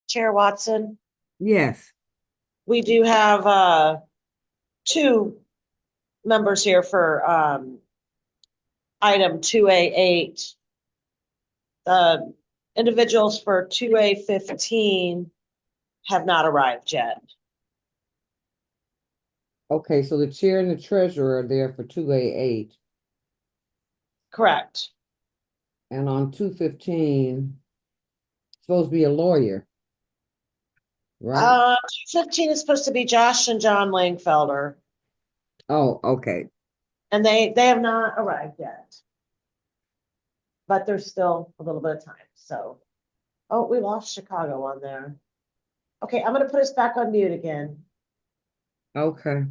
Chair Watson, Yes. we do have two members here for item 2A8. The individuals for 2A15 have not arrived yet. Okay, so the chair and the treasurer are there for 2A8. Correct. And on 215, supposed to be a lawyer, right? 215 is supposed to be Josh and John Langfelder, Oh, okay. and they have not arrived yet. But there's still a little bit of time. So, oh, we lost Chicago on there. Okay, I'm going to put us back on mute again. Okay.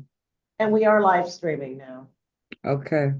And we are live streaming now. Okay.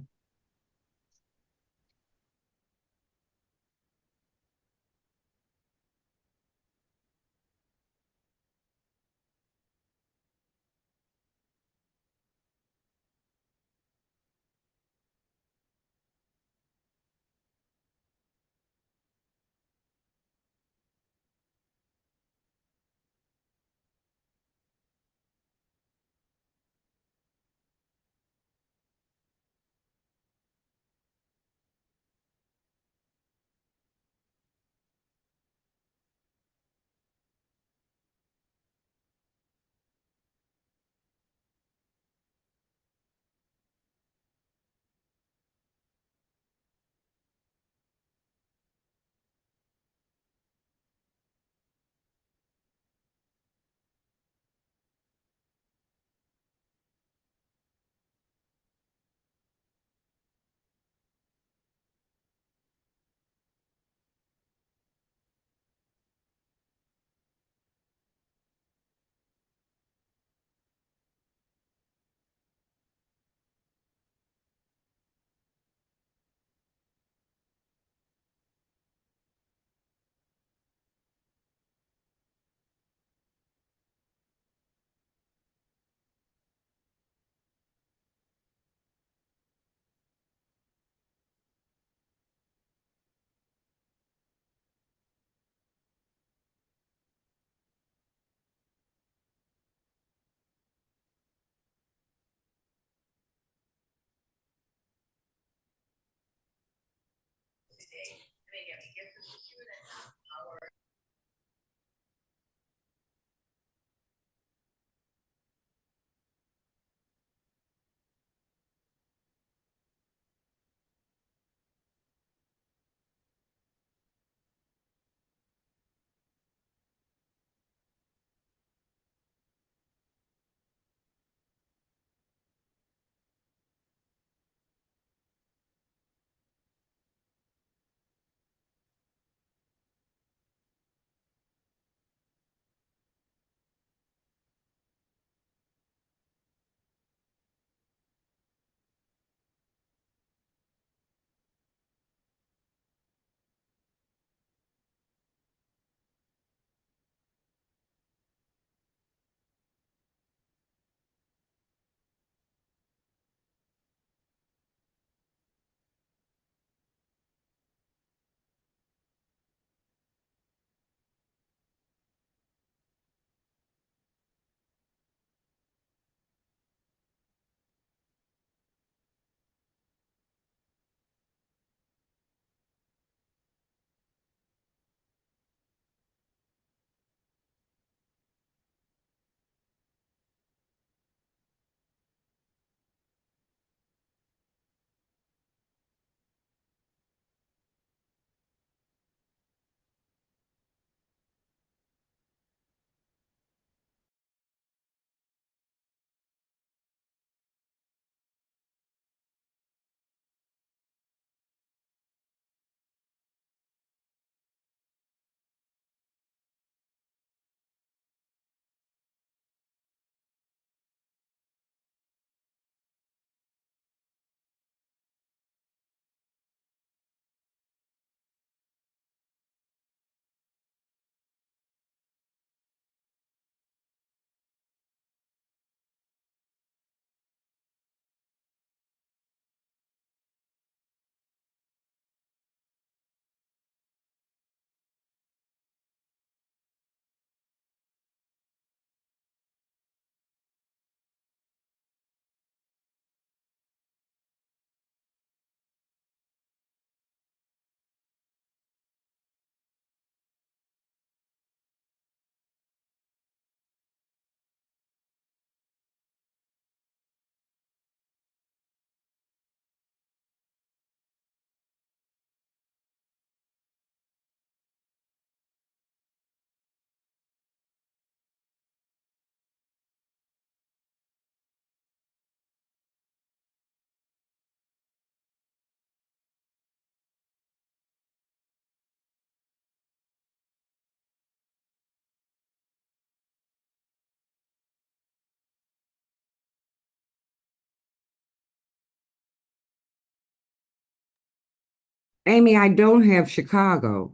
Amy, I don't have Chicago.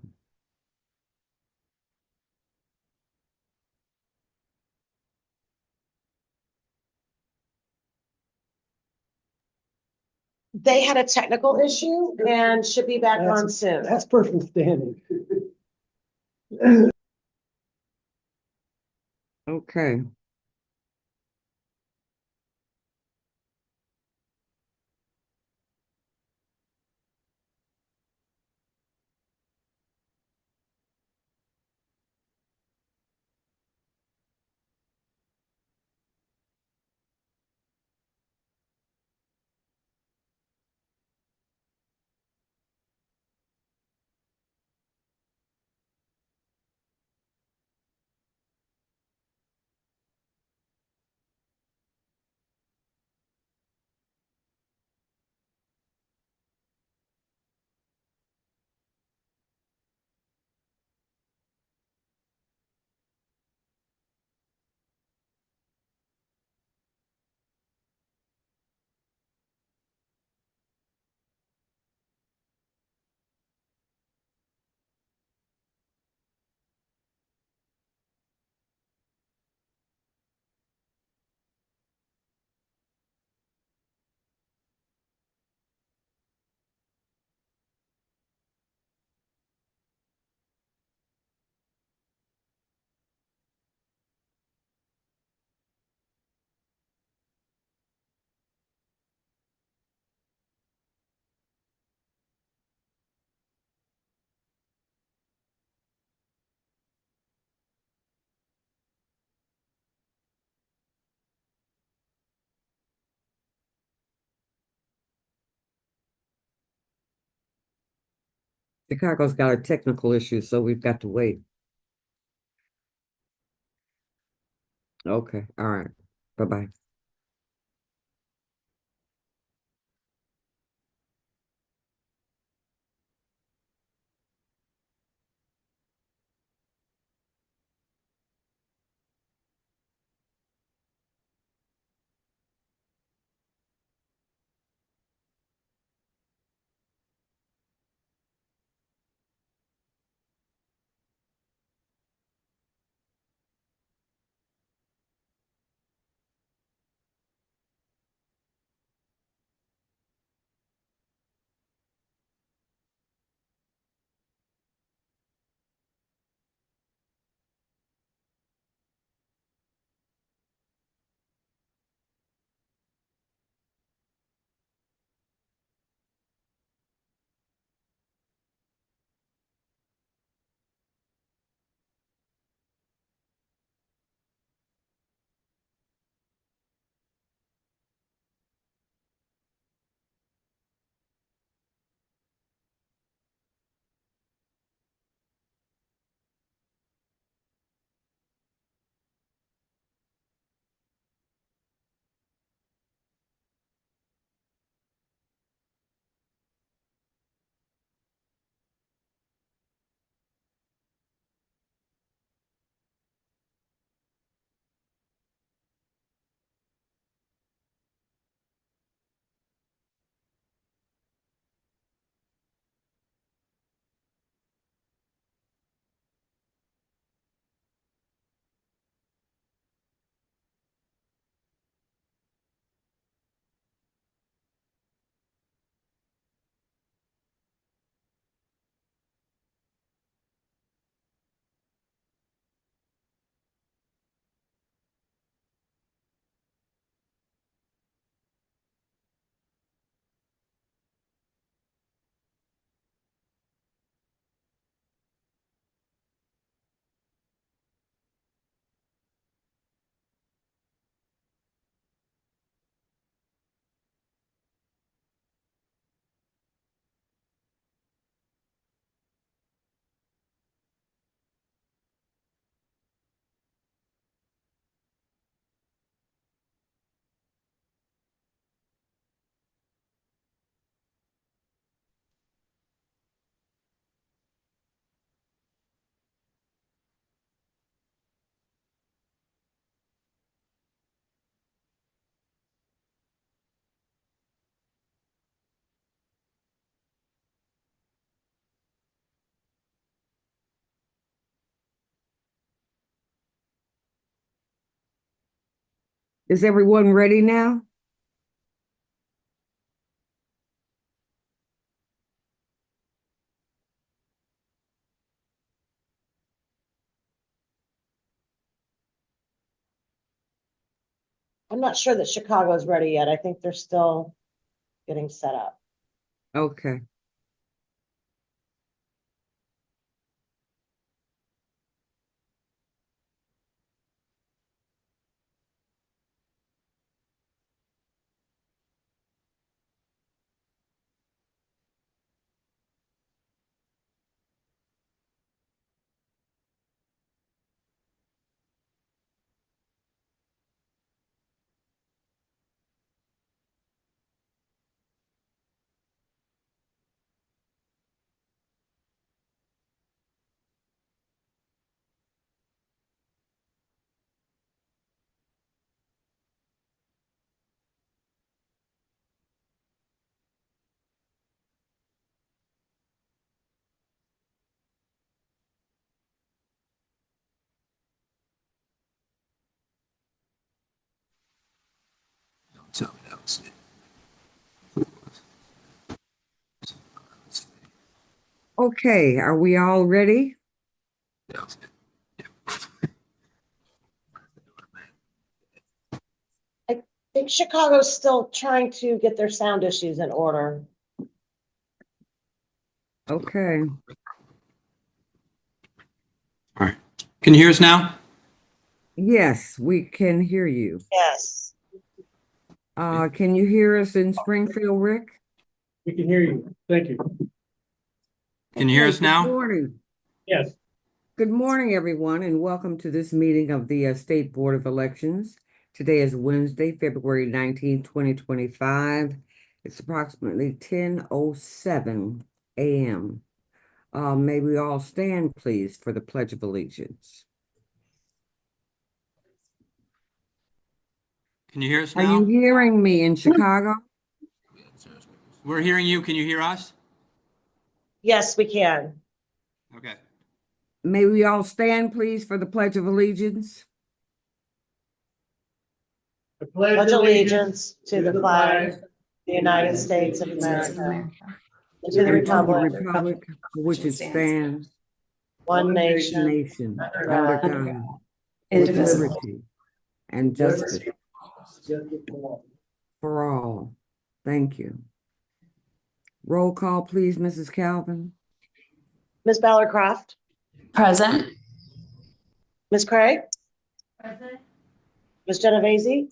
They had a technical issue and should be back on soon. That's personal standing. Okay. Chicago's got a technical issue, so we've got to wait. Okay, all right. Bye-bye. Is everyone ready now? I'm not sure that Chicago's ready yet. I think they're still getting set up. Okay. Okay, are we all ready? I think Chicago's still trying to get their sound issues in order. Okay. All right. Can you hear us now? Yes, we can hear you. Yes. Can you hear us in Springfield, Rick? We can hear you. Thank you. Can you hear Okay, us now? Good morning. Yes. Good morning, everyone, and welcome to this meeting of the State Board of Elections. Today is Wednesday, February 19th, 2025. It's approximately 10:07 a.m. May we all stand, please, for the Pledge of Allegiance. Can you hear us Are you now? hearing me in Chicago? We're hearing you. Can you hear us? Yes, we can. Okay. May we all stand, please, for the Pledge of Allegiance. I Pledge allegiance to the flag of the United States of America, and to the And to the republic, republic for which it stands, one one nation, nation, under under God, God, with liberty and justice for all. Thank you. Roll call, please, Mrs. Calvin. Ms. Ballard Croft, Present. Ms. Craig, Present. Ms. Genovese,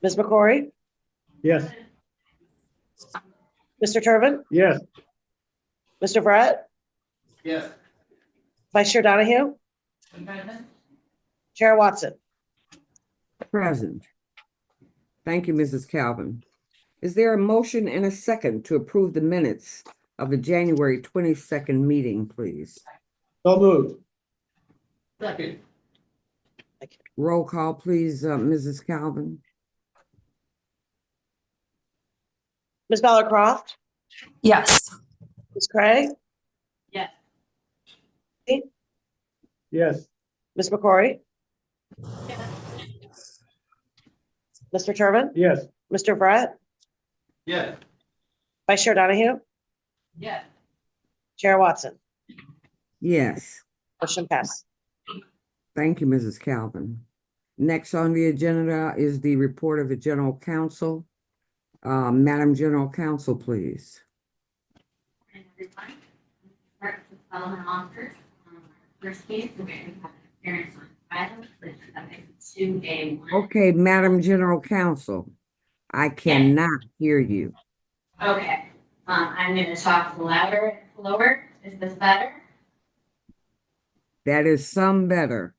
Ms. McCory, Yes. Mr. Turbin, Yes. Mr. Brett, Yes. Vice Chair Donahue, Chair Watson. Present. Thank you, Mrs. Calvin. Is there a motion and a second to approve the minutes of the January 22nd meeting, please? So moved. Second. Roll call, please, Mrs. Calvin. Ms. Ballard Croft, Yes. Ms. Craig, Yes. Yes. Ms. McCory, Mr. Turbin, Yes. Mr. Brett, Yes. Vice Chair Donahue, Yes. Chair Watson. Yes. Motion passed. Thank you, Mrs. Calvin. Next on the agenda is the report of the General Counsel. Madam General Counsel, please. Development officers. First case, we're going to have appearance on file, which is subject to A1. Okay, Madam General Counsel, I cannot hear you. Okay, I'm going to talk louder and slower. Is this better? That is some better.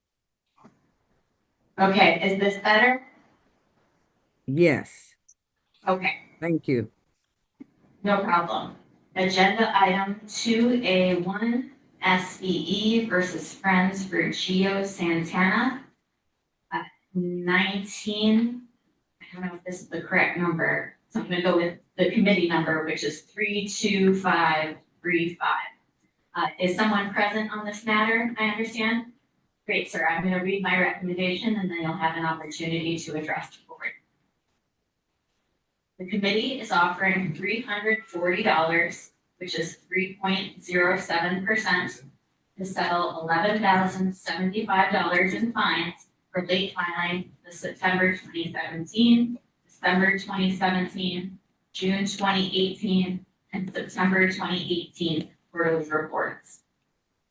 Okay, is this better? Yes, Okay, thank you. no problem. Agenda item 2A1, SBE versus Friends for Geo Santana. 19, I don't know if this is the correct number, so I'm gonna go with the committee number, which is 32535. Is someone present on this matter, I understand? Great, sir. I'm going to read my recommendation and then you'll have an opportunity to address the board. The committee is offering $340, which is 3.07%, to settle $11,075 in fines for late filing the September 2017, December 2017, June 2018, and September 2018 quarterly reports.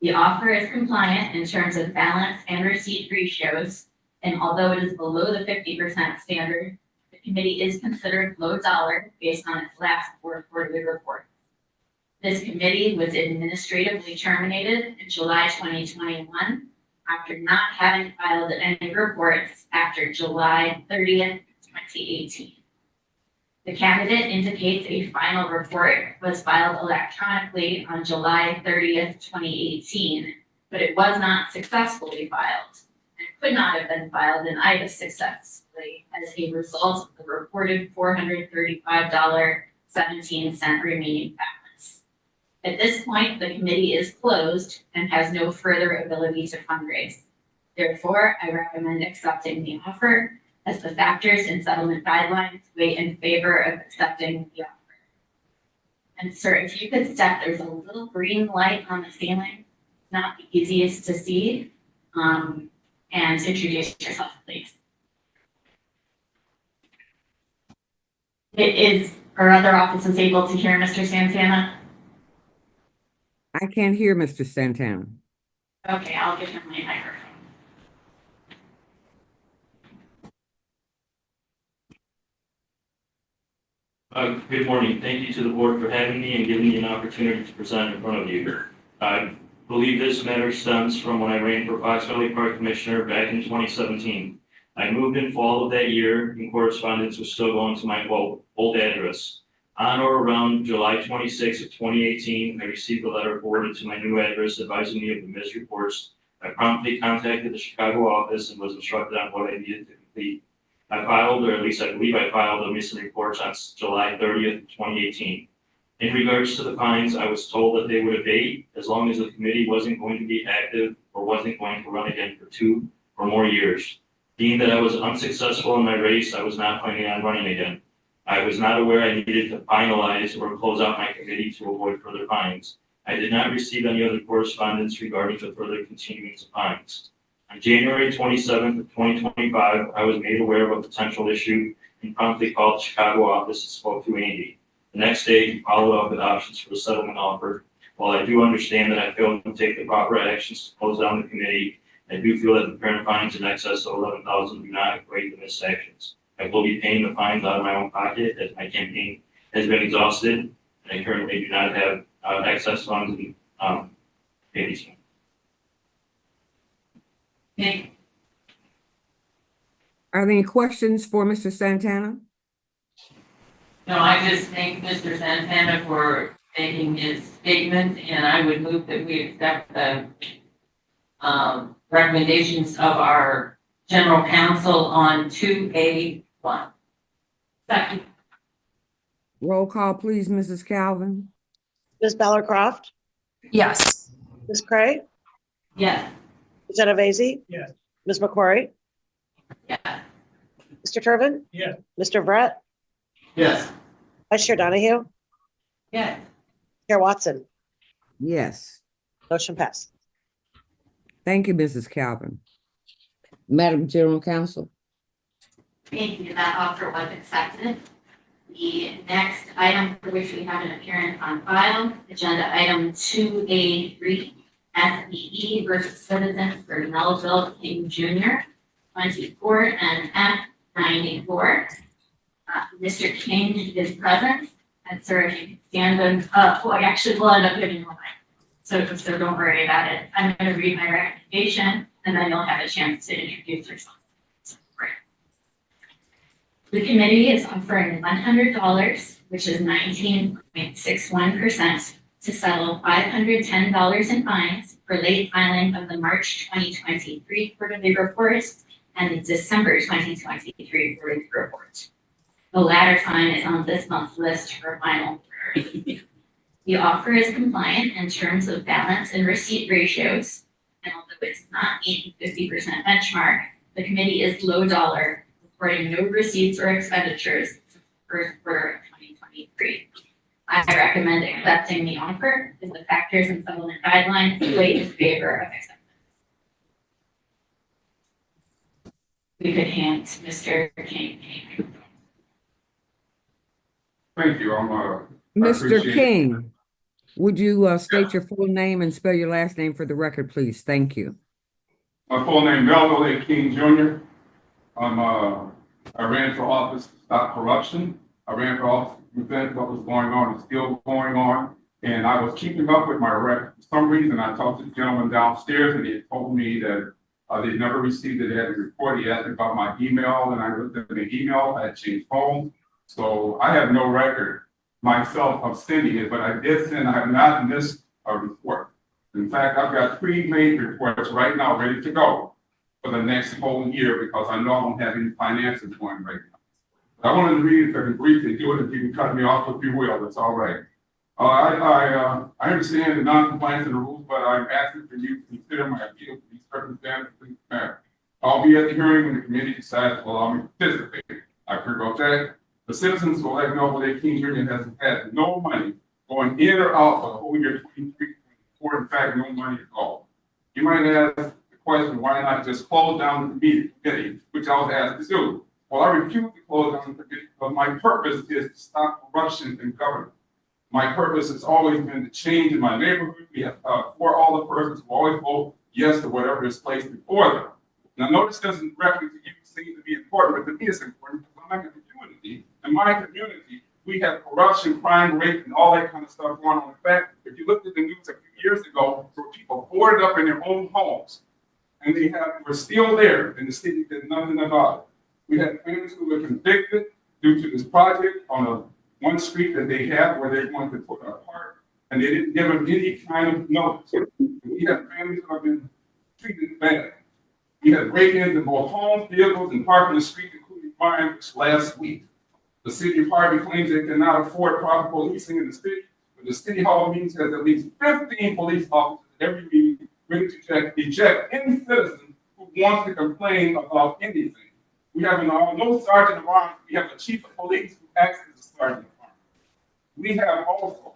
The offer is compliant in terms of balance and receipt ratios, and although it is below the 50% standard, the committee is considered low dollar based on its last 4 quarterly reports. This committee was administratively terminated in July 2021 after not having filed any reports after July 30th, 2018. The candidate indicates a final report was filed electronically on July 30th, 2018, but it was not successfully filed and could not have been filed in IVA successfully as a result of the reported $435.17 remaining balance. At this point, the committee is closed and has no further ability to fundraise. Therefore, I recommend accepting the offer as the factors and settlement guidelines weigh in favor of accepting the offer. And sir, if you could step, there's a little green light on the ceiling, not the easiest to see, and introduce yourself, please. Our other office is able to hear Mr. Santana? I can't hear Mr. Santana. Okay, I'll give him my microphone. Good morning. Thank you to the board for having me and giving me an opportunity to present in front of you. I believe this matter stems from when I ran for Fox Valley Park Commissioner back in 2017. I moved in fall of that year and correspondence was still going to my old address. On or around July 26th of 2018, I received a letter forwarded to my new address advising me of the missed reports. I promptly contacted the Chicago office and was instructed on what I needed to complete. I filed, or at least I believe I filed, the missing reports on July 30th, 2018. In regards to the fines, I was told that they would abate as long as the committee wasn't going to be active or wasn't going to run again for 2 or more years. Being that I was unsuccessful in my race, I was not planning on running again. I was not aware I needed to finalize or close out my committee to avoid further fines. I did not receive any other correspondence regarding the further continuance of fines. On January 27th of 2025, I was made aware of a potential issue and promptly called the Chicago office and spoke to Andy. The next day, he followed up with options for the settlement offer. While I do understand that I failed to take the proper actions to close down the committee, I do feel that the current fines in excess of $11,000 do not equate to missed actions. I will be paying the fines out of my own pocket as my campaign has been exhausted, and I currently do not have excess funds to pay these funds. Okay. Are there any questions for Mr. Santana? No, I just thank Mr. Santana for making his statement, and I would move that we accept the recommendations of our general counsel on 2A1. Second. Roll call, please, Mrs. Calvin. Ms. Bellercroft, Yes. Ms. Cray, Yes. Ms. Genovese, Yes. Ms. McQuarrie, Yeah. Mr. Turbin, Yes. Mr. Brett, Yes. Vice Chair Donahue, Yes. Chair Watson, Yes. motion passed. Thank you, Mrs. Calvin. Madam General Counsel. Thank you. That offer was accepted. The next item for which we have an appearance on file, agenda item 2A3, SBE versus Citizens for Melville King Jr., 24 and F94. Mr. King is present, and sir, if you can stand and, we'll end up giving you a mic. So don't worry about it. I'm going to read my recommendation, and then you'll have a chance to introduce yourself. The committee is offering $100, which is 19.61%, to settle $510 in fines for late filing of the March 2023 quarterly report and the December 2023 quarterly report. The latter fine is on this month's list for final order. The offer is compliant in terms of balance and receipt ratios, and although it does not meet the 50% benchmark, the committee is low dollar, reporting no receipts or expenditures for 2023. I recommend accepting the offer as the factors and settlement guidelines weigh in favor of acceptance. We could hand Mr. King. Thank you. I Mr. appreciate it. King, would you state your full name and spell your last name for the record, please? Thank you. My full name, Melville A. King Jr. I ran for office to stop corruption. I ran for office to prevent what was going on and still going on. And I was keeping up with my record. For some reason, I talked to the gentleman downstairs and he had told me that they never received it. They had a report. He asked me about my email and I looked at the email. I had changed phones. So I have no record myself of sending it, but I did send, I have not missed a report. In fact, I've got 3 main reports right now ready to go for the next whole year because I know I don't have any finances going right now. But I wanted to read it if I can briefly do it. If you can cut me off, if you will, that's all right. I understand the non-compliance of the rules, but I'm asking for you to consider my appeal to these circumstances. I'll be at the hearing when the committee decides to allow me to participate. I forgot that. The citizens will let know that King Jr. has had no money going in or out for the whole year 23, 24, in fact, no money at all. You might ask the question, why not just close down the meeting committee, which I was asked to do. Well, I refuse to close down the committee because my purpose is to stop corruption in government. My purpose has always been to change in my neighborhood. We have for all the persons who always vote yes to whatever is placed before them. Now, notice doesn't directly to you seem to be important, but to me it's important because I'm in the community. In my community, we have corruption, crime, rape, and all that kind of stuff going on. In fact, if you looked at the news a few years ago, there were people boarded up in their own homes, and were still there, and the city did nothing about it. We had families who were convicted due to this project on one street that they have where they're going to put a park, and they didn't give them any kind of notice. We have families who have been treated bad. We had break-ins in both homes, vehicles, and parking the street, including mine, last week. The city of Harvey claims they cannot afford proper policing in the city, but the city hall meetings has at least 15 police officers at every meeting ready to eject any citizen who wants to complain about anything. We have no sergeant of arms. We have a chief of police who acts as a sergeant of arms. We have also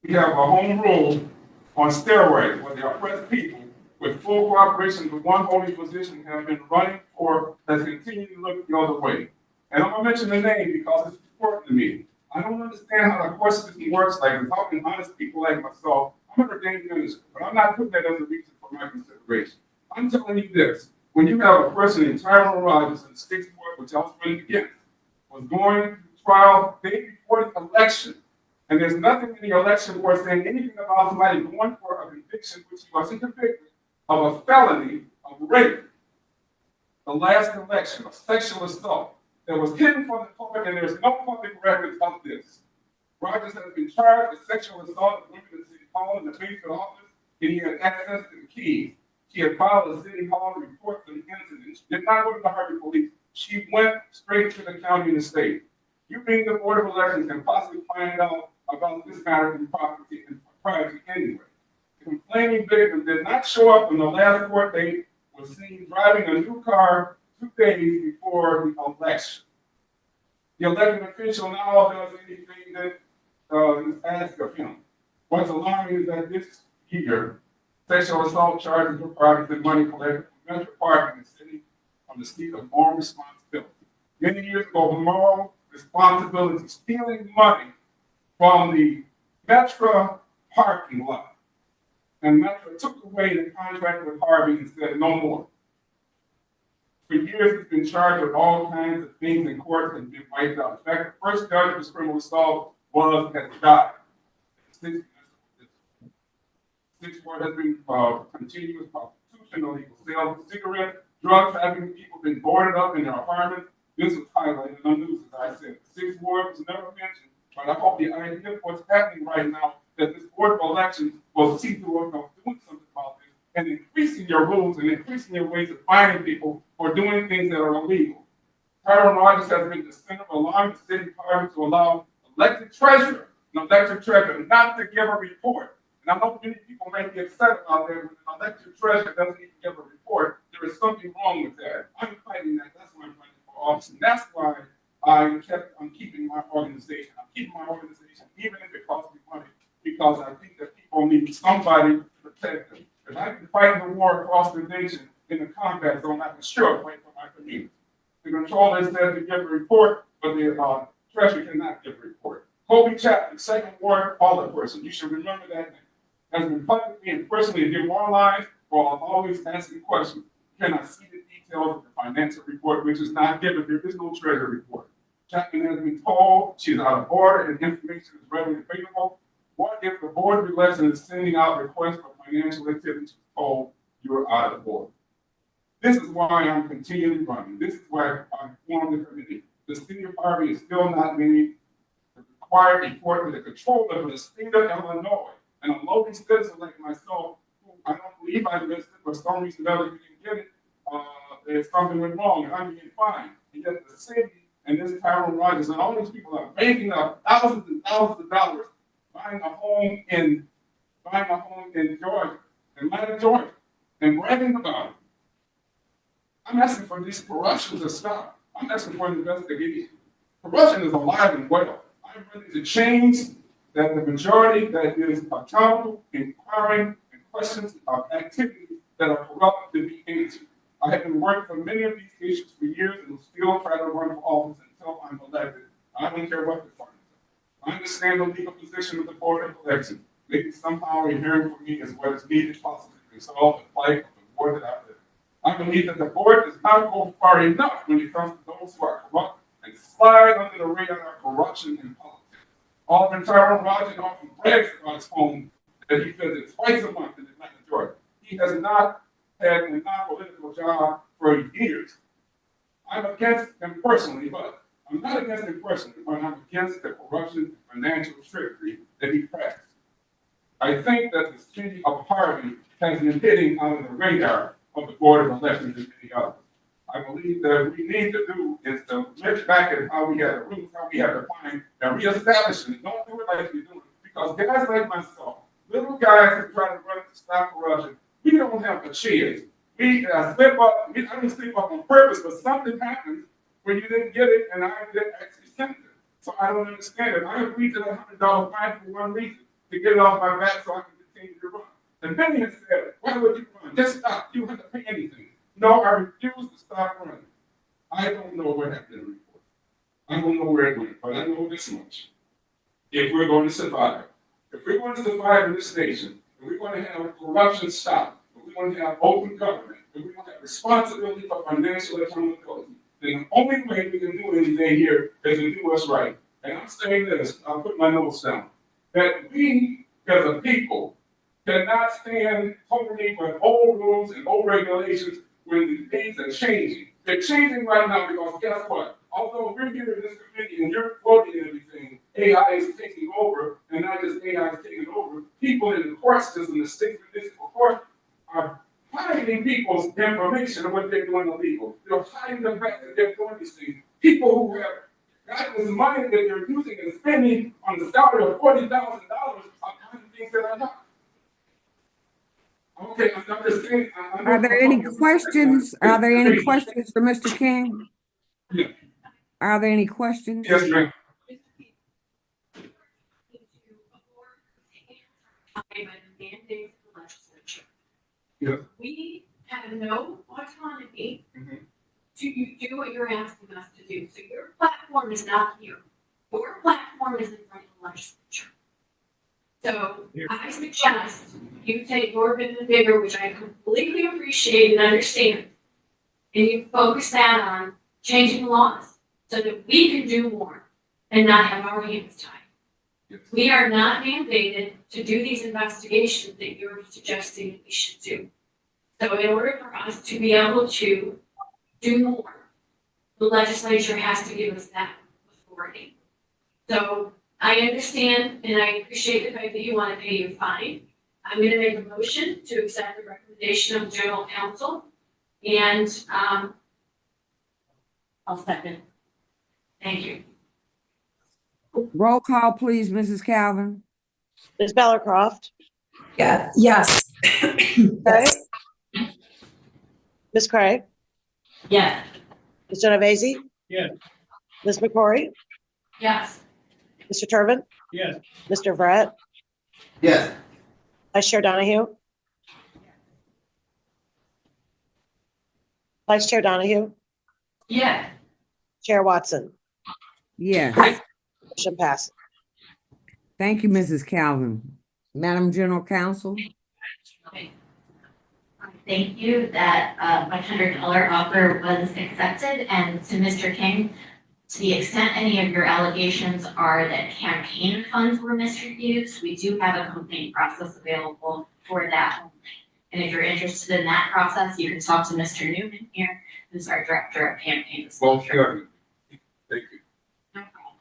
a home rule on steroids where the oppressed people with full cooperation with one holy position have been running for that's continuing to look the other way. And I'm gonna mention the name because it's important to me. I don't understand how the court system works like this. How can honest people like myself, I'm an ordained minister, but I'm not putting that as a reason for my consideration. I'm telling you this, when you have a person in Tyrone Rogers in the 6th Ward, which I was running against, was going to trial day before the election, and there's nothing in the election board saying anything about somebody going for a conviction, which he wasn't convicted, of a felony of rape, the last election, of sexual assault, that was hidden from the public, and there's no public records of this. Rogers has been charged with sexual assault of women in City Hall in the basement office, and he had access to the keys. She had filed a City Hall report for the incident. She did not go to the Harvey police. She went straight to the county and the state. You being the Board of Elections can possibly find out about this matter in property and privacy anyway. The complaining victim did not show up on the last court date, was seen driving a new car 2 days before the election. The elected official now does anything that is asked of him. What's alarming is that this year, sexual assault charges were private and money collected from Metro Park in the city on the seat of moral responsibility. Many years ago, moral responsibility, stealing money from the Metro parking lot. And Metro took away the contract with Harvey and said no more. For years, it's been charged with all kinds of things in court and been wiped out. In fact, the first judge of this criminal assault has died. Sixth Ward has been continuous prostitution, illegal sales of cigarettes, drug trafficking, people been boarded up in their apartments. This was highlighted in the news, as I said. Sixth Ward was never mentioned, but I hope the idea of what's happening right now, that this Board of Elections will see through doing something about this and increasing your rules and increasing your ways of finding people for doing things that are illegal. Tyrone Rogers has been the center of allowing the city of Harvey to allow elected treasurer an elected treasurer not to give a report. And I know many people may be upset about that. When an elected treasurer doesn't even give a report, there is something wrong with that. I'm fighting that. That's why I'm running for office. And that's why I'm keeping my organization. I'm keeping my organization, even if it costs me money, because I think that people need somebody to protect them. If I can fight the war across the nation in the combat zone, I can sure fight for my community. The controller says to give a report, but the treasurer cannot give a report. Kobe Chapman, second ward alderperson, you should remember that name, has been publicly and personally demoralized while always asking questions. Can I see the details of the financial report, which is not given? There is no treasury report. Chapman has been told she's out of order and information is readily available. What if the board of elections is sending out requests for financial activities told you're out of order? This is why I'm continually running. This is why I formed the committee. The city of Harvey is still not made the required report to the controller of the state of Illinois. And a local citizen like myself, who I don't believe I missed it, for some reason or other you didn't get it, there's something went wrong and I'm being fined. And yet the city and this Tyrone Rogers and all these people are banking up thousands and thousands of dollars buying a home in Georgia, Atlanta, Georgia, and bragging about it. I'm asking for this corruption to stop. I'm asking for an investigation. Corruption is alive and well. I'm ready to change that the majority that is accountable, inquiring, and questions of activities that are corrupt to be answered. I have been working for many of these issues for years and will still try to run for office until I'm elected. I don't care what the party is. I understand the legal position of the Board of Elections. Maybe somehow a hearing for me is what is needed possibly to resolve the plight of the board that I live. I believe that the board does not go far enough when it comes to those who are corrupt and slide under the radar of corruption in politics. Alderman Tyrone Rogers often brags about his home that he visits twice a month in Atlanta, Georgia. He has not had a non-political job for years. I'm against him personally, but I'm not against him personally, but I'm against the corruption and financial trickery that he practices. I think that the city of Harvey has been hitting under the radar of the Board of Elections and many others. I believe that what we need to do is to look back at how we had the roots, how we had to find and reestablish it. Don't do it like we do it. Because guys like myself, little guys who try to run to stop corruption, we don't have a chance. We slip up, I didn't slip up on purpose, but something happens when you didn't get it and I didn't actually send it. So I don't understand it. I agreed to the $100 fine for one reason, to get it off my back so I can continue to run. And many have said, why would you run? Just stop. You don't have to pay anything. No, I refuse to stop running. I don't know what happened in the report. I don't know where it went, but I know this much. If we're going to survive, in this nation, if we're going to have corruption stop, if we're going to have open government, if we're going to have responsibility for financial accountability, then the only way we can do anything here is to do what's right. And I'm saying this, I'll put my notes down, that we, as a people, cannot stand totally with old rules and old regulations when the things are changing. They're changing right now because guess what? Although we're here in this committee and you're quoting everything, AI is taking over, and not just AI is taking over, people in the court system, the state municipal court, are hiding people's information of what they're doing illegal. They're hiding the fact that they're doing these things. People who have gotten this money that they're using and spending on the salary of $40,000 are doing things that are not. Okay, I'm just saying. Are there any questions? Are there any questions for Mr. King? Yeah. Are there any questions? Yes, ma'am. Yeah. We have no autonomy Mhm. to do what you're asking us to do. So your platform is not here. Your platform is in front of the legislature. So I suggest you take your bit and bigger, which I completely appreciate and understand, and you focus that on changing laws so that we can do more and not have our hands tied. Yes. We are not mandated to do these investigations that you're suggesting we should do. So in order for us to be able to do more, the legislature has to give us that authority. So I understand and I appreciate the fact that you want to pay your fine. I'm going to make a motion to accept the recommendation of general counsel, and I'll second. thank you. Roll call, please, Mrs. Calvin. Ms. Bellercroft, Yeah, yes. Yes. Ms. Craig, Yes. Ms. Genovese, Yes. Ms. McCrory, Yes. Mr. Turbin, Yes. Mr. Brett, Yes. Vice Chair Donahue. Vice Chair Donahue, Yes. Chair Watson, Yes. motion passes. Thank you, Mrs. Calvin. Madam General Counsel. Thank you that $500 offer was accepted, and to Mr. King, to the extent any of your allegations are that campaign funds were misused, we do have a complaint process available for that only. And if you're interested in that process, you can talk to Mr. Newman here, who's our Director of Campaign Well, Disclosure. sure. Thank you. No problem.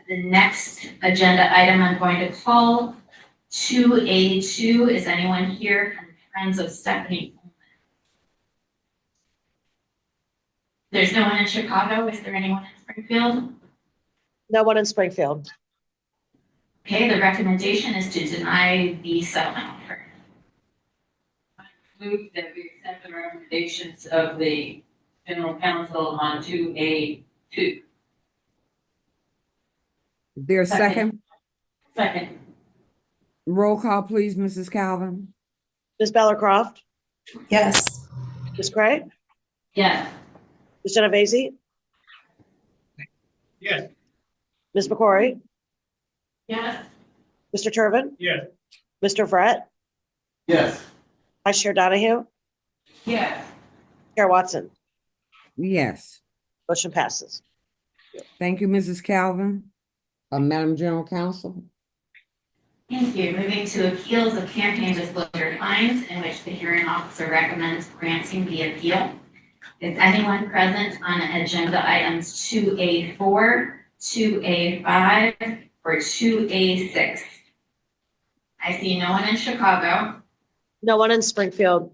The next agenda item I'm going to call 2A2. Is anyone here from Friends of Stephanie Coleman? There's no one in Chicago. Is there anyone in Springfield? No one in Springfield. Okay, the recommendation is to deny the settlement offer. Move that we accept the recommendations of the general counsel on 2A2. Is there a second? Second. Roll call, please, Mrs. Calvin. Ms. Bellercroft, Yes. Ms. Craig, Yes. Ms. Genovese, Yes. Ms. McCrory, Yes. Mr. Turbin, Yes. Mr. Brett, Yes. Vice Chair Donahue, Yes. Chair Watson, Yes. motion passes. Thank you, Mrs. Calvin. Madam General Counsel. Thank you. Moving to appeals of campaign disclosure fines in which the hearing officer recommends granting the appeal. Is anyone present on agenda items 2A4, 2A5, or 2A6? I see no one in Chicago. No one in Springfield.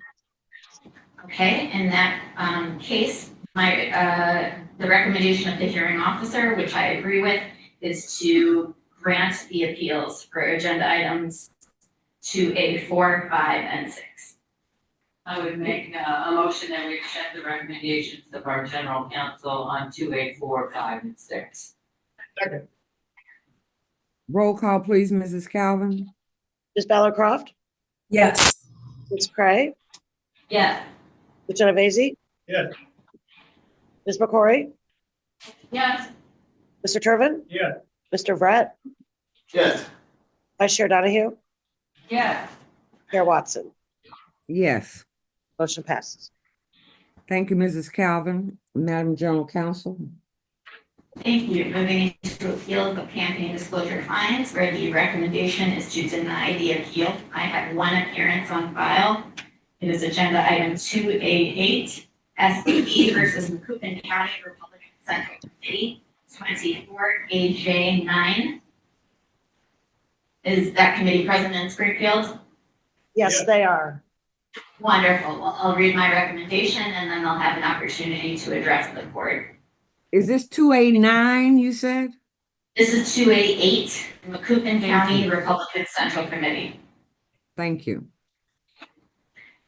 Okay, in that case, the recommendation of the hearing officer, which I agree with, is to grant the appeals for agenda items 2A4, 5, and 6. I would make a motion that we accept the recommendations of our general counsel on 2A4, 5, and 6. Second. Roll call, please, Mrs. Calvin. Ms. Bellercroft, Yes. Ms. Craig, Yes. Ms. Genovese, Yes. Ms. McCrory, Yes. Mr. Turbin, Yes. Mr. Brett, Yes. Vice Chair Donahue, Yes. Chair Watson, Yes. motion passes. Thank you, Mrs. Calvin. Madam General Counsel. Thank you. Moving into appeals of campaign disclosure fines, where the recommendation is to deny the appeal. I have one appearance on file. It is agenda item 2A8, SBE versus Macoupin County Republican Central Committee, 24AJ9. Is that committee present in Springfield? Yes, Yes. they are. Wonderful. Well, I'll read my recommendation and then I'll have an opportunity to address the board. Is this 2A9, you said? This is 2A8, Macoupin County Republican Central Committee. Thank you.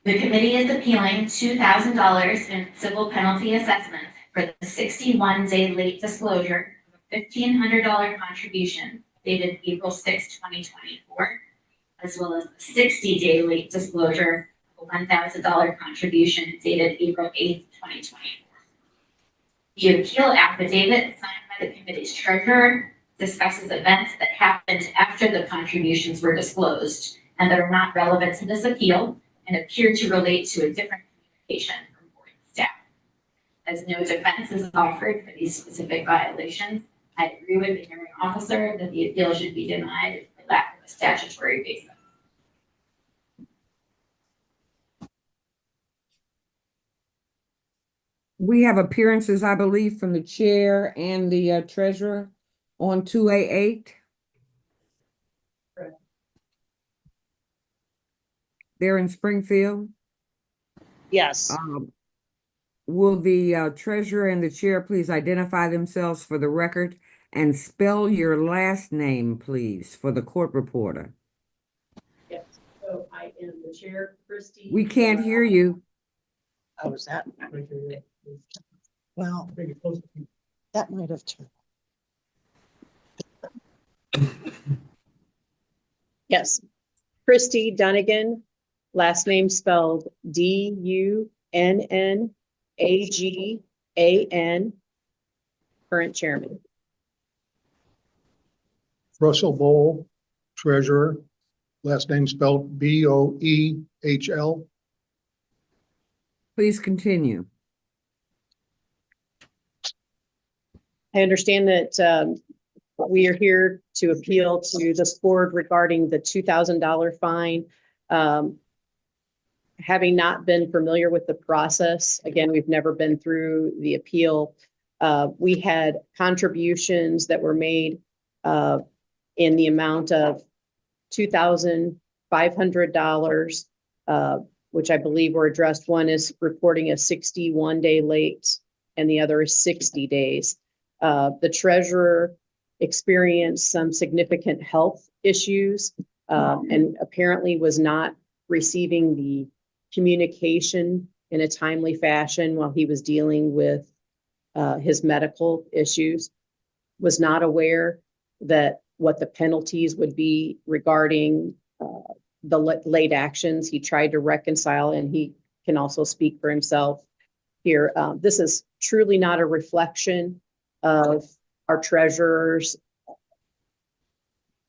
The committee is appealing $2,000 in civil penalty assessment for the 61-day late disclosure of a $1,500 contribution dated April 6, 2024, as well as a 60-day late disclosure of a $1,000 contribution dated April 8, 2024. The appeal affidavit signed by the committee's treasurer discusses events that happened after the contributions were disclosed and that are not relevant to this appeal and appear to relate to a different communication from board staff. As no defense is offered for these specific violations, I agree with the hearing officer that the appeal should be denied for lack of a statutory basis. We have appearances, I believe, from the chair and the treasurer on 2A8. They're in Springfield. Yes. Will the treasurer and the chair please identify themselves for the record and spell your last name, please, for the court reporter. Yes, so I am the chair, Christie. We can't hear you. Oh, is that? Right there, yeah. Well, Bring it closer. that might have turned. Yes, Christie Dunnigan, last name spelled Dunnagan, current chairman. Russell Bowl, treasurer, last name spelled Boehl. Please continue. I understand that we are here to appeal to this board regarding the $2,000 fine. Having not been familiar with the process, again, we've never been through the appeal. We had contributions that were made in the amount of $2,500, which I believe were addressed. One is reporting a 61-day late and the other is 60 days. The treasurer experienced some significant health issues and apparently was not receiving the communication in a timely fashion while he was dealing with his medical issues, was not aware that what the penalties would be regarding the late actions. He tried to reconcile, and he can also speak for himself here. This is truly not a reflection of our treasurer's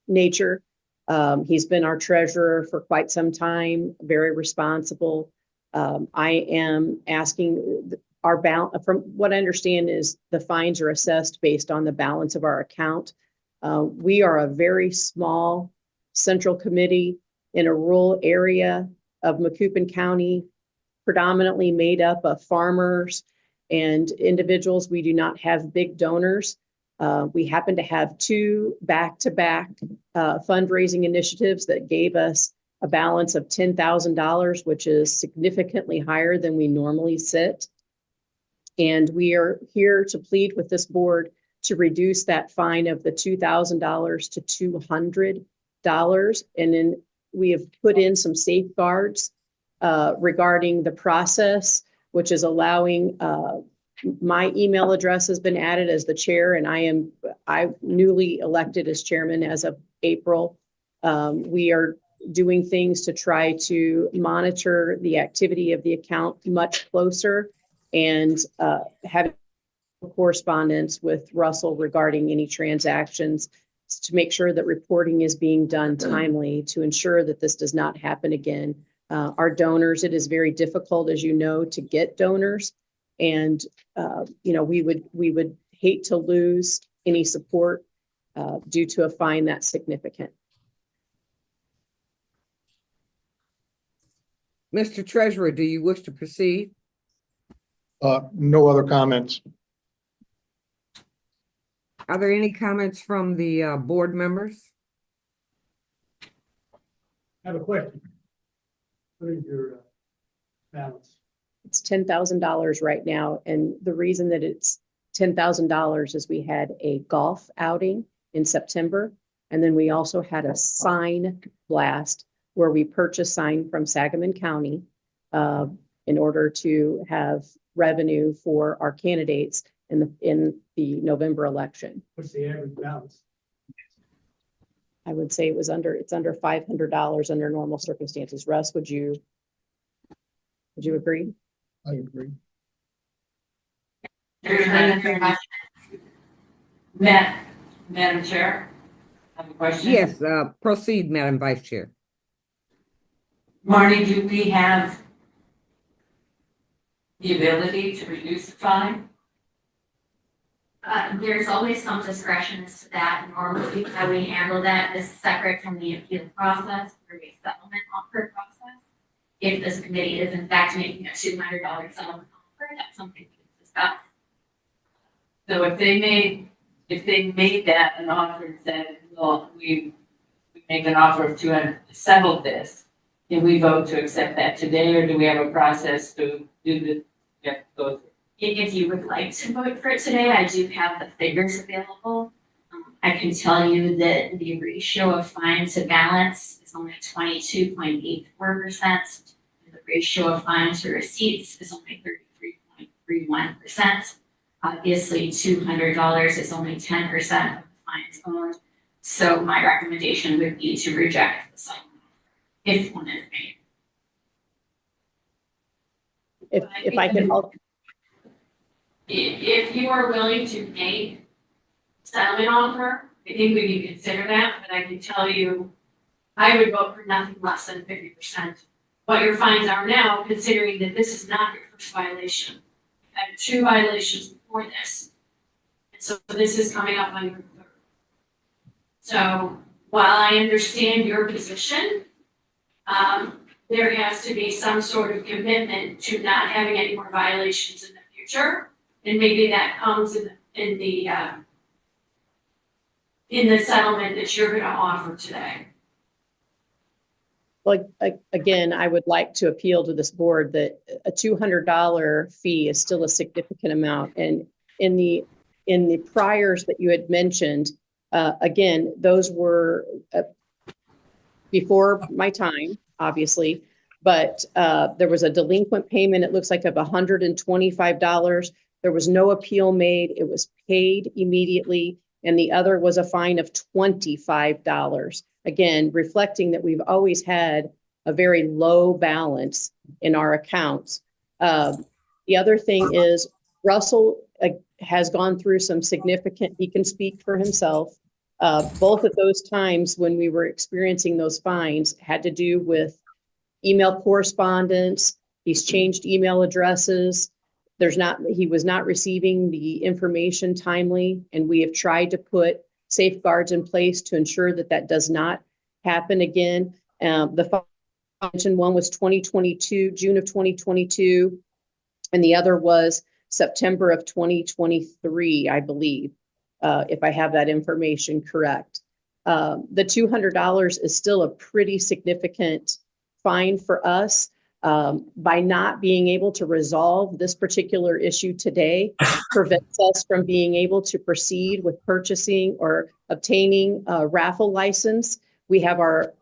nature. He's been our treasurer for quite some time, very responsible. I am asking our balance, from what I understand is the fines are assessed based on the balance of our account. We are a very small central committee in a rural area of Macoupin County, predominantly made up of farmers and individuals. We do not have big donors. We happen to have two back-to-back fundraising initiatives that gave us a balance of $10,000, which is significantly higher than we normally sit. And we are here to plead with this board to reduce that fine of the $2,000 to $200. And then we have put in some safeguards regarding the process, which is allowing my email address has been added as the chair, and I newly elected as chairman as of April. We are doing things to try to monitor the activity of the account much closer and having correspondence with Russell regarding any transactions to make sure that reporting is being done timely to ensure that this does not happen again. Our donors, it is very difficult, as you know, to get donors. And, we would hate to lose any support due to a fine that's significant. Mr. Treasurer, do you wish to proceed? No other comments. Are there any comments from the board members? I have a question. What is your balance? It's $10,000 right now. And the reason that it's $10,000 is we had a golf outing in September. And then we also had a sign blast where we purchased sign from Sangamon County in order to have revenue for our candidates in the November election. What's the average balance? I would say it's under $500 under normal circumstances. Russ, would you agree? I agree. Madam Chair, I have a question. Yes, proceed, Madam Vice Chair. Marty, do we have the ability to reduce the fine? There's always some discretion as to that. Normally, how we handle that is separate from the appeal process or the settlement offer process. If this committee is in fact making a $200 settlement offer, that's something we can discuss. So if they made that an offer and said, well, we make an offer of 200 to settle this, can we vote to accept that today, or do we have a process to do the, go through? If you would like to vote for it today, I do have the figures available. I can tell you that the ratio of fine to balance is only 22.84%. The ratio of fine to receipts is only 33.31%. Obviously, $200 is only 10% of the fines owed. So my recommendation would be to reject the settlement if one is made. If I can, If you are willing to make settlement offer, I think we can consider that, but I can tell you, I would vote for nothing less than 50%. What your fines are now, considering that this is not your first violation. You had 2 violations before this. And so this is coming up on your 3rd. So while I understand your position, there has to be some sort of commitment to not having any more violations in the future. And maybe that comes in the settlement that you're gonna offer today. like, again, I would like to appeal to this board that a $200 fee is still a significant amount. And in the priors that you had mentioned, again, those were before my time, obviously, but there was a delinquent payment, it looks like, of $125. There was no appeal made. It was paid immediately. And the other was a fine of $25. Again, reflecting that we've always had a very low balance in our accounts. The other thing is Russell has gone through some significant, he can speak for himself. Both of those times when we were experiencing those fines had to do with email correspondence. He's changed email addresses. He was not receiving the information timely, and we have tried to put safeguards in place to ensure that that does not happen again. The mentioned one was 2022, June of 2022, and the other was September of 2023, I believe, if I have that information correct. The $200 is still a pretty significant fine for us. By not being able to resolve this particular issue today prevents us from being able to proceed with purchasing or obtaining a raffle license. We have our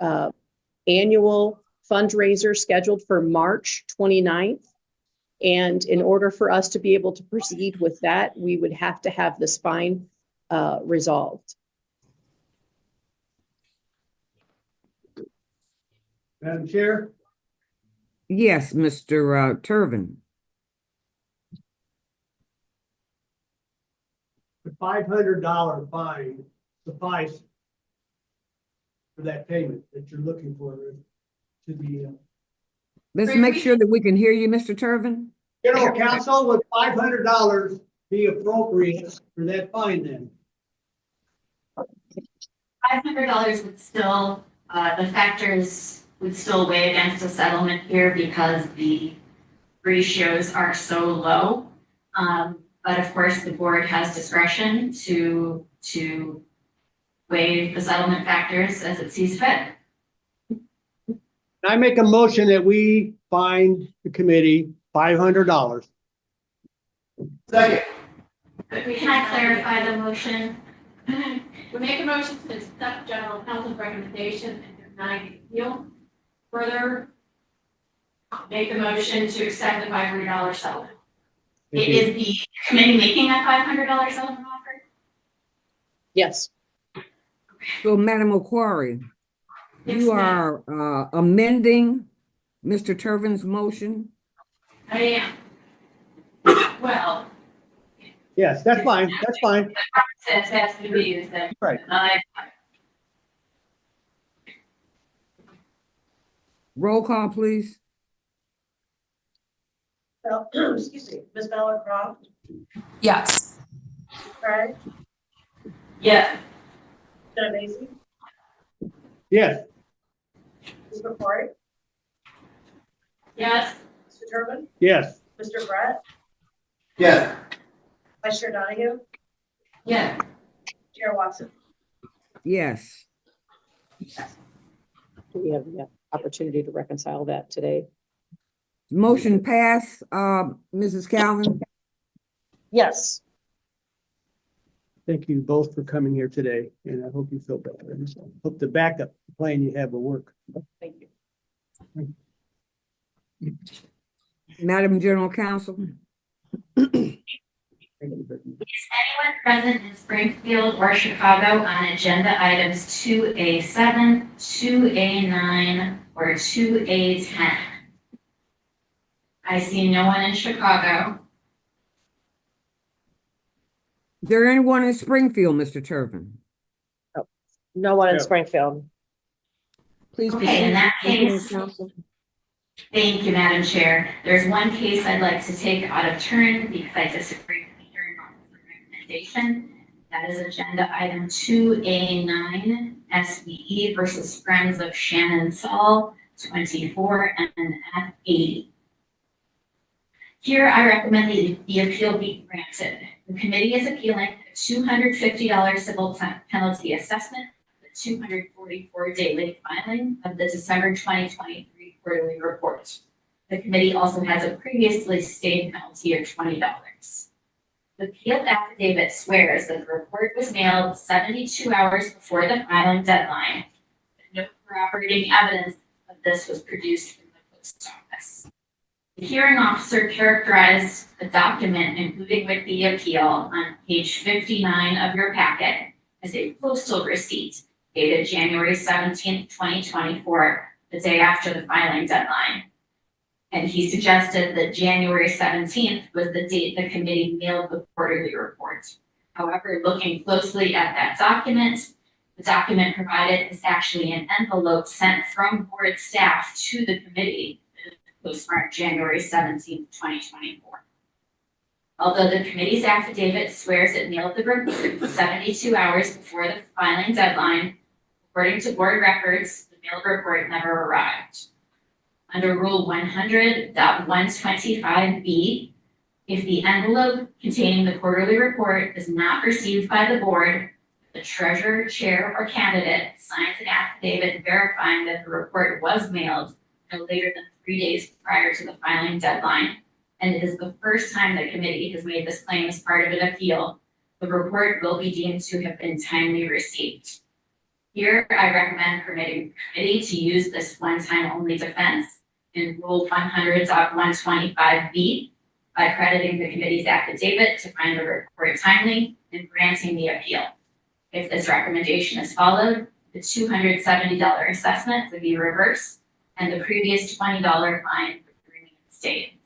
annual fundraiser scheduled for March 29th. And in order for us to be able to proceed with that, we would have to have this fine resolved. Madam Chair, Yes, Mr. Turvin. the $500 fine suffice for that payment that you're looking for to be, Let's make sure that we can hear you, Mr. Turvin. General Counsel, would $500 be appropriate for that fine then? $500 would still, the factors would still weigh against a settlement here because the ratios are so low. But of course, the board has discretion to weigh the settlement factors as it sees fit. I make a motion that we fine the committee $500. Second. Can I clarify the motion? We make a motion to accept general counsel's recommendation and deny the appeal. Further, make a motion to accept the $500 settlement. Is the committee making that $500 settlement offer? Yes. So, Madam O'Quarrie, Yes, you ma'am. are amending Mr. Turvin's motion? I am. Well, Yes, that's fine, that's fine. The process has to be is that. Right. Roll call, please. So, excuse me, Ms. Bella Croft, Yes. Craig, Yeah, Jenna Macy, Yes, Ms. McCory, yes, Mr. Turbin, yes. Mr. Brett, Yes. Vice Chair Donahue, yeah. Chair Watson. Yes. Do we have the opportunity to reconcile that today? Motion pass, Mrs. Calvin. Yes. Thank you both for coming here today, and I hope you feel better. And so hope the backup plan you have will work. Thank you. Madam General Counsel. Is anyone present in Springfield or Chicago on agenda items 2A7, 2A9, or 2A10? I see no one in Chicago. Is there anyone in Springfield, Mr. Turvin? No one in Yeah. Springfield. Please Okay, proceed. in that Mr. case, Counsel. thank you, Madam Chair. There's one case I'd like to take out of turn because I disagree with the hearing officer recommendation. That is agenda item 2A9, SVE versus Friends of Shannon Saul, 24 NF 80. Here, I recommend the appeal be granted. The committee is appealing a $250 civil penalty assessment, the 244-day late filing of the December 2023 quarterly report. The committee also has a previously stated penalty of $20. The appeal affidavit swears that the report was mailed 72 hours before the filing deadline. No corroborating evidence of this was produced from the post office. The hearing officer characterized the document, including with the appeal, on page 59 of your packet as a postal receipt dated January 17th, 2024, the day after the filing deadline. And he suggested that January 17th was the date the committee mailed the quarterly report. However, looking closely at that document, the document provided is actually an envelope sent from board staff to the committee, postmarked January 17th, 2024. Although the committee's affidavit swears it mailed the report 72 hours before the filing deadline, according to board records, the mailed report never arrived. Under Rule 100.125B, if the envelope containing the quarterly report is not received by the board, the treasurer, chair, or candidate signs an affidavit verifying that the report was mailed no later than 3 days prior to the filing deadline, and it is the first time the committee has made this claim as part of an appeal, the report will be deemed to have been timely received. Here, I recommend permitting the committee to use this one-time only defense in Rule 100.125B by crediting the committee's affidavit to find the report timely and granting the appeal. If this recommendation is followed, the $270 assessment would be reversed and the previous $20 fine would remain stayed.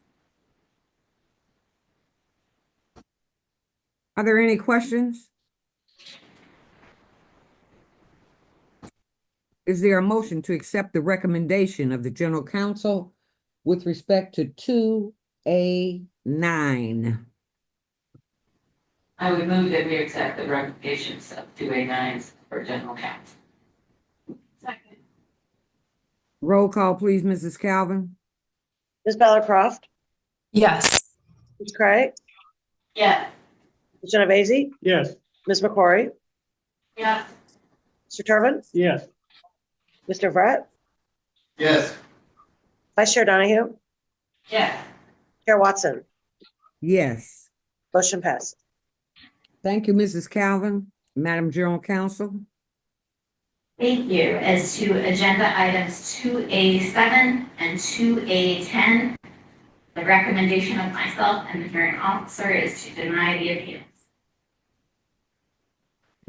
Are there any questions? Is there a motion to accept the recommendation of the General Counsel with respect to 2A9? I would move that we accept the recommendations of 2A9s for general counsel. Second. Roll call, please, Mrs. Calvin. Ms. Bellercroft, Yes. Ms. Craig, Yeah. Ms. Genovese, Yes. Ms. McCrory, Yeah. Mr. Turvin, Yes. Mr. Brett, Yes. Vice Chair Donahue, Yeah. Chair Watson, Yes. motion passed. Thank you, Mrs. Calvin. Madam General Counsel. Thank you. As to agenda items 2A7 and 2A10, the recommendation of myself and the hearing officer is to deny the appeals.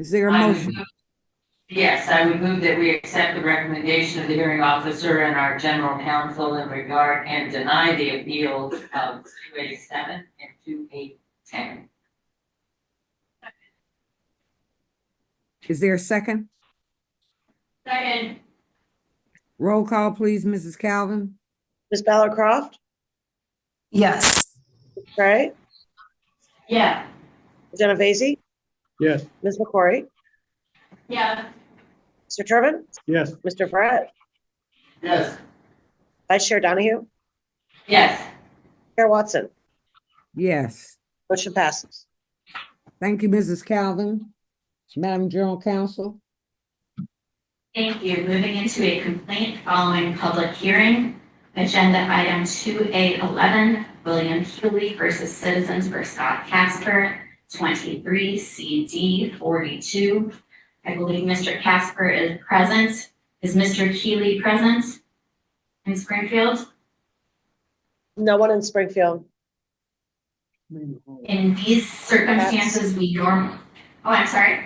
Is there a I would motion? move- Yes, I would move that we accept the recommendation of the hearing officer and our general counsel in regard and deny the appeals of 2A7 and 2A10. Is there a second? Second. Roll call, please, Mrs. Calvin. Ms. Bellercroft, Yes. Ms. Craig, Yeah. Ms. Genovese, Yes. Ms. McCrory, Yeah. Mr. Turvin, Yes. Mr. Brett, Yes. Vice Chair Donahue, Yes. Chair Watson, Yes. motion passes. Thank you, Mrs. Calvin. Madam General Counsel. Thank you. Moving into a complaint following public hearing. Agenda item 2A11, William Healy versus Citizens for Scott Casper, 23 CD 42. I believe Mr. Casper is present. Is Mr. Keeley present in Springfield? No one in Springfield. In these circumstances, I'm sorry.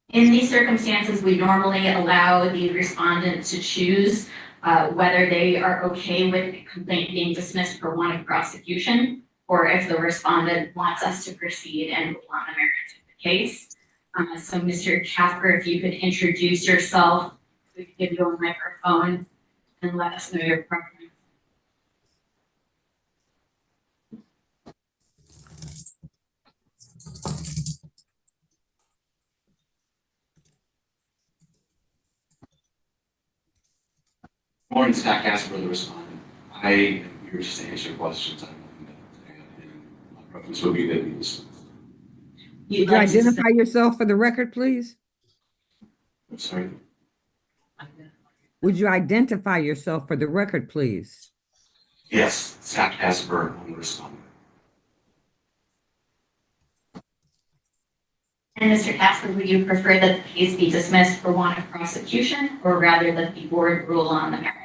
In these circumstances, we normally allow the respondent to choose whether they are okay with the complaint being dismissed for want of prosecution, or if the respondent wants us to proceed and rule on the merits of the case. So Mr. Casper, if you could introduce yourself, we could give you a microphone and let us know your preference. Morning, Scott Casper, the respondent. I am here just to answer questions. And my preference would be that we dismiss. Would you identify yourself for the record, please? I'm sorry. Would you identify yourself for the record, please? Yes, Scott Casper, I'm the respondent. And Mr. Casper, would you prefer that the case be dismissed for want of prosecution, or rather that the board rule on the merits?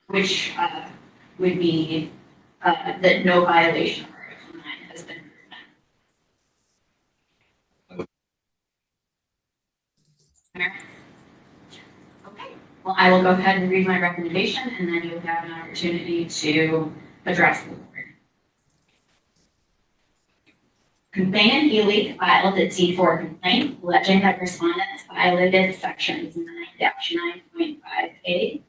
Which would be that no violation of Article 9 has been proven. Merits? Okay, well, I will go ahead and read my recommendation, and then you'll have an opportunity to address the board. Complainant Healy filed a T4 complaint alleging that respondents violated sections 9-9.5A,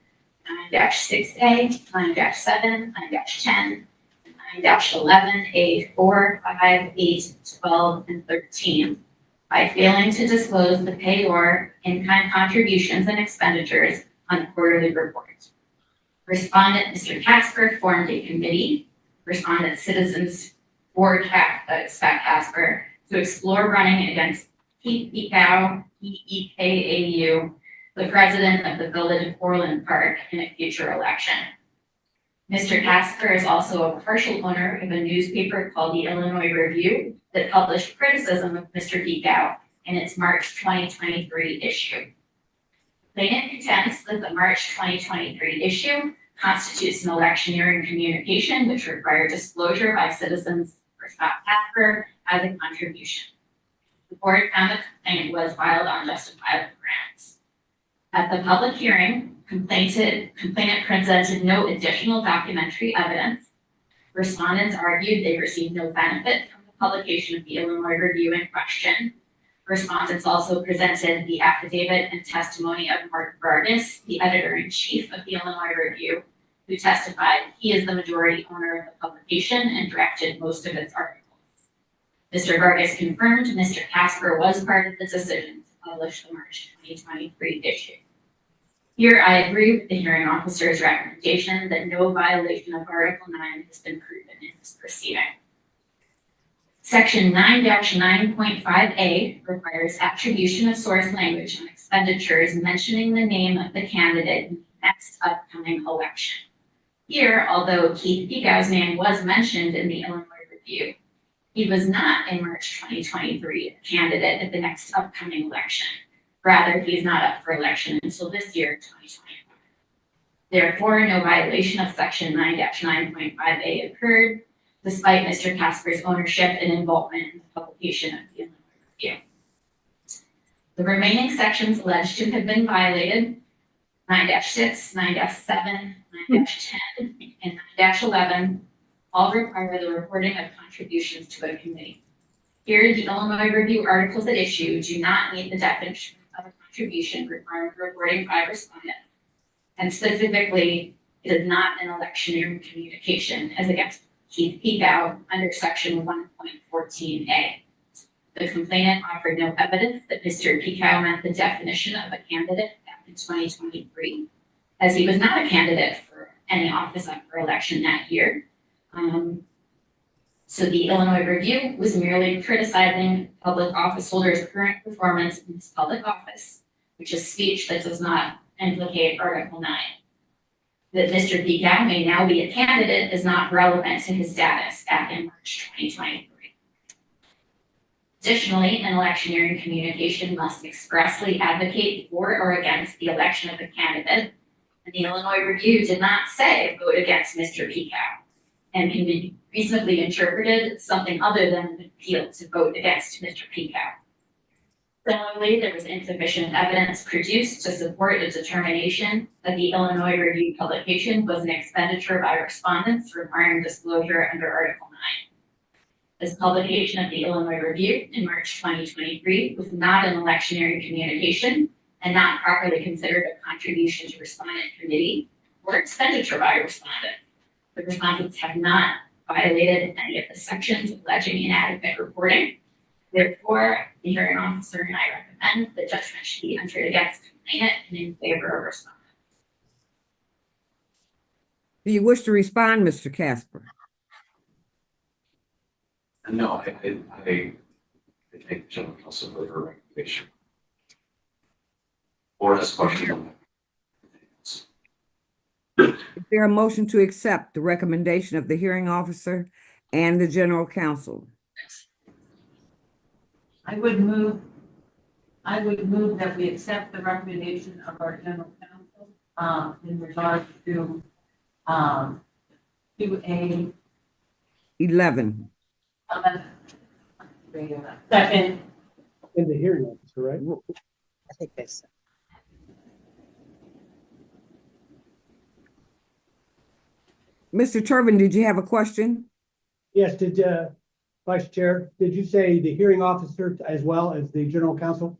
9-6A, 9-7, 9-10, 9-11, A4, 5, 8, 12, and 13 by failing to disclose the payor in-kind contributions and expenditures on the quarterly report. Respondent Mr. Casper formed a committee, Respondent Citizens Board Scott Casper, to explore running against Keith Ecow, EEKAU, the president of the Village of Orland Park, in a future election. Mr. Casper is also a partial owner of a newspaper called the Illinois Review that published criticism of Mr. Ecow in its March 2023 issue. Plaintiff contends that the March 2023 issue constitutes an electioneering communication which required disclosure by citizens for Scott Casper as a contribution. The board found the complaint was filed on justifiable grounds. At the public hearing, complainant presented no additional documentary evidence. Respondents argued they received no benefit from the publication of the Illinois Review in question. Respondents also presented the affidavit and testimony of Mark Vargas, the editor-in-chief of the Illinois Review, who testified he is the majority owner of the publication and directed most of its articles. Mr. Vargas confirmed Mr. Casper was part of the decision to publish the March 2023 issue. Here, I agree with the hearing officer's recommendation that no violation of Article 9 has been proven in this proceeding. Section 9-9.5A requires attribution of source language on expenditures mentioning the name of the candidate in the next upcoming election. Here, although Keith Ecow's name was mentioned in the Illinois Review, he was not in March 2023 a candidate at the next upcoming election. Rather, he is not up for election until this year, 2025. Therefore, no violation of Section 9-9.5A occurred, despite Mr. Casper's ownership and involvement in the publication of the Illinois Review. The remaining sections alleged to have been violated, 9-6, 9-7, 9-10, and 9-11, all require the reporting of contributions to a committee. Here, the Illinois Review articles at issue do not meet the definition of a contribution requiring reporting by respondent, and specifically, it is not an electioneering communication as against Keith Ecow under Section 1.14A. The complainant offered no evidence that Mr. Ecow met the definition of a candidate back in 2023, as he was not a candidate for any office up for election that year. So the Illinois Review was merely criticizing public office holders' current performance in his public office, which is speech that does not implicate Article 9. that Mr. Peacock may now be a candidate is not relevant to his status back in March 2023. Additionally, an electioneering communication must expressly advocate for or against the election of the candidate. And the Illinois Review did not say vote against Mr. Peacock and can be reasonably interpreted something other than an appeal to vote against Mr. Peacock. Similarly, there was insufficient evidence produced to support a determination that the Illinois Review publication was an expenditure by respondents requiring disclosure under Article 9. This publication of the Illinois Review in March 2023 was not an electioneering communication and not properly considered a contribution to respondent committee or expenditure by respondent. The respondents have not violated any of the sections alleging inadequate reporting. Therefore, the hearing officer and I recommend that judgment should be entered against complainant and in favor of respondent. Do you wish to respond, Mr. Casper? No, I thank general counsel for her recommendation. Or has a question on that. Is there a motion to accept the recommendation of the hearing officer and the general counsel? I would move that we accept the recommendation of our general counsel, in regard to, a 11. second. In the hearing officer, right? I think they said. Mr. Turbin, did you have a question? Yes, Vice Chair, did you say the hearing officer as well as the general counsel?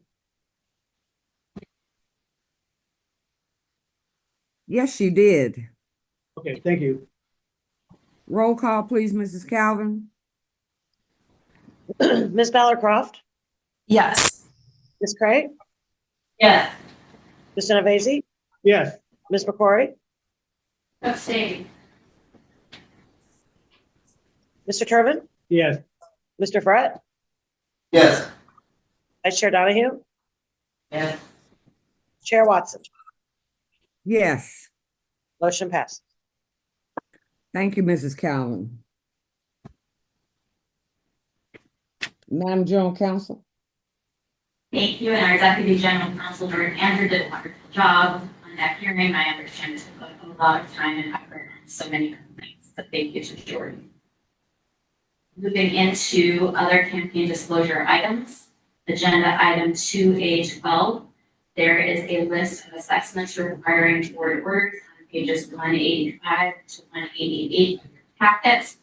Yes, she did. Okay, thank you. Roll call, please, Mrs. Calvin. Ms. Ballarcroft, Yes. Ms. Craig, Yes. Mr. Navasi, Yes, Ms. McCrory, Abstain. Mr. Turbin, yes, Mr. Frett, Yes. Vice Chair Donahue, Yes. Chair Watson. Yes. Motion passed. Thank you, Mrs. Calvin. Madam General Counsel. Thank you, and our Deputy General Counsel, Jordan Andrew, did a wonderful job on that hearing. I understand it took a lot of time and effort on so many complaints, but thank you to Jordan. Moving into other campaign disclosure items, agenda item 2A12. There is a list of assessments requiring board orders on pages 185 to 188 of your packets.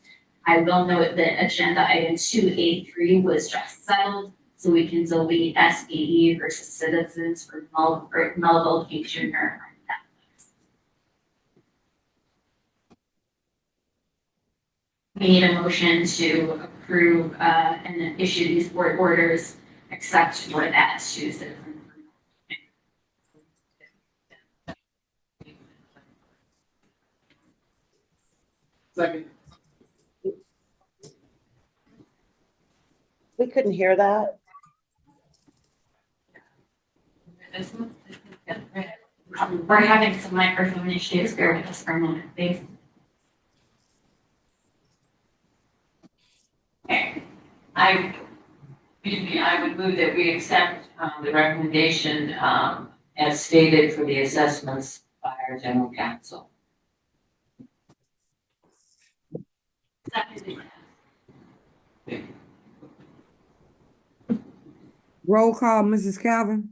I will note that agenda item 2A3 was just settled, so we can delete SBE versus Citizens for Melville King Jr. We need a motion to approve and issue these board orders, except for that to Citizens. Second. We couldn't hear that. We're having some microphone issues. Bear with us for a moment, please. Okay. I would move that we accept the recommendation as stated for the assessments by our general counsel. Roll call, Mrs. Calvin.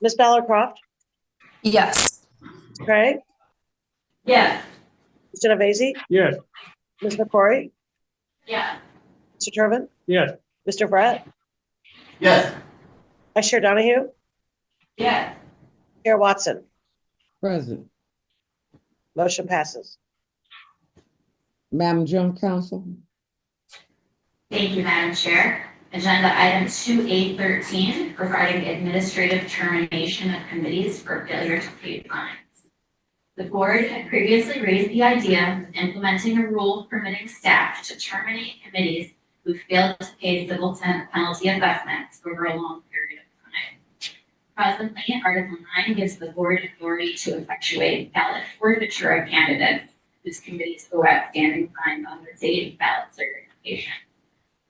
Ms. Ballarcroft, Yes. Ms. Craig, Yes. Mr. Navasi, yes, Ms. McCrory, Yeah. Mr. Turbin, yes, Mr. Frett, Yes. Vice Chair Donahue, Yes. Chair Watson. Present. Motion passes. Madam General Counsel. Thank you, Madam Chair. Agenda item 2A13 regarding administrative termination of committees for failure to pay fines. The board had previously raised the idea of implementing a rule permitting staff to terminate committees who failed to pay civil penalty assessments over a long period of time. Presently, Article 9 gives the board authority to effectuate ballot forfeiture of candidates whose committees owe outstanding fines on the date of ballot certification.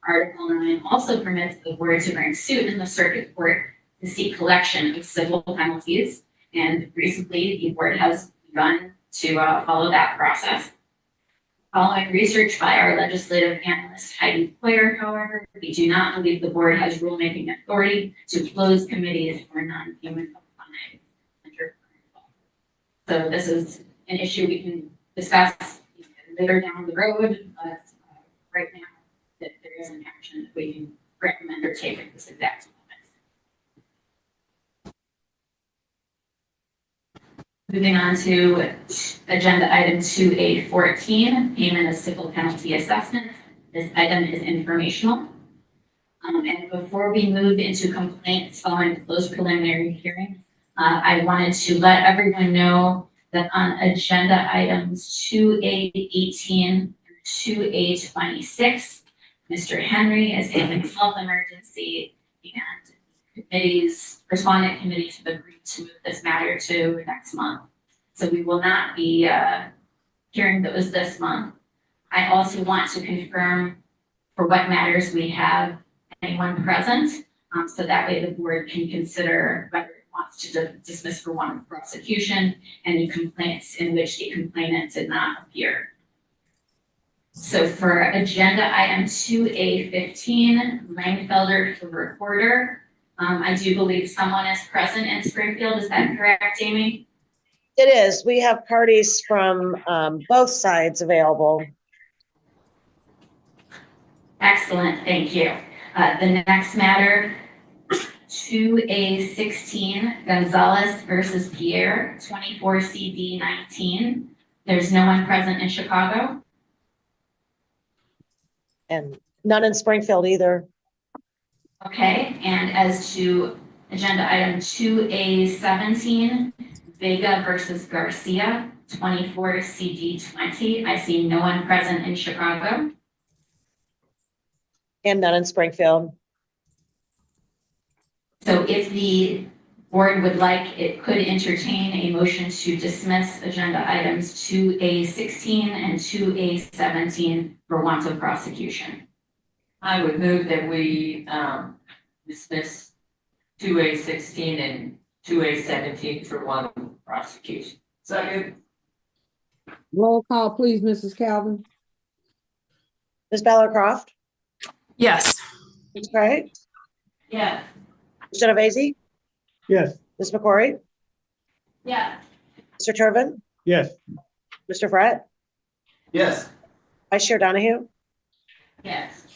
Article 9 also permits the board to bring suit in the circuit court to seek collection of civil penalties, and recently the board has begun to follow that process. Following research by our legislative analyst Heidi Poyer, however, we do not believe the board has rulemaking authority to close committees for non-payment of fines under current law. So this is an issue we can discuss later down the road, but right now that there is an action that we can recommend or take at this exact moment. Moving on to agenda item 2A14, payment of civil penalty assessments. This item is informational. And before we move into complaints following closed preliminary hearing, I wanted to let everyone know that on agenda items 2A18 and 2A26, Mr. Henry is having health emergency, and respondent committees have agreed to move this matter to next month. So we will not be hearing those this month. I also want to confirm for what matters we have anyone present, so that way the board can consider whether it wants to dismiss for want of prosecution any complaints in which the complainant did not appear. So for agenda item 2A15, Langfelder for recorder. I do believe someone is present in Springfield. Is that correct, Amy? It is. We have parties from both sides available. Excellent, thank you. The next matter, 2A16, Gonzalez versus Pierre, 24 CD 19. There's no one present in Chicago. And none in Springfield either. Okay, and as to agenda item 2A17, Vega versus Garcia, 24 CD 20. I see no one present in Chicago. And none in Springfield. So if the board would like, it could entertain a motion to dismiss agenda items 2A16 and 2A17 for want of prosecution. I would move that we dismiss 2A16 and 2A17 for one prosecution. Second. Roll call, please, Mrs. Calvin. Ms. Ballarcroft, Yes. Ms. Craig, Yeah. Ms. Genovese, Yes. Ms. McCory, Yeah. Mr. Turbin, Yes. Mr. Frett, Yes. Vice Chair Donahue, Yes.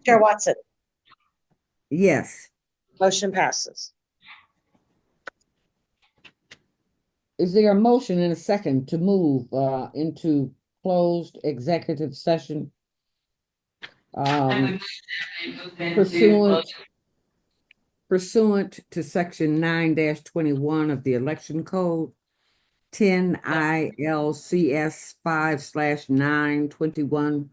Chair Watson. Yes. Motion passes. Is there a motion and a second to move into closed executive session? Pursuant to section 9-21 of the election code, 10 ILCS 5/921,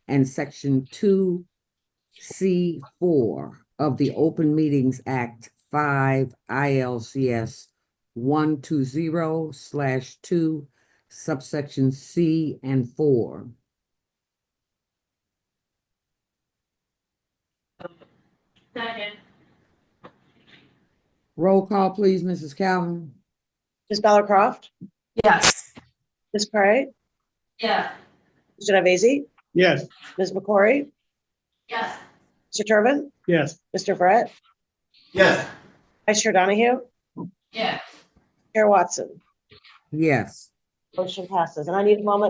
and section 2C4 of the Open Meetings Act 5 ILCS 120/2, subsection C and 4. Second. Roll call, please, Mrs. Calvin. Ms. Ballarcroft, Yes. Ms. Craig, Yeah. Ms. Genovese, Yes. Ms. McCory, Yes. Mr. Turbin, Yes. Mr. Frett, Yes. Vice Chair Donahue, Yeah. Chair Watson. Yes. Motion passes. And I need a moment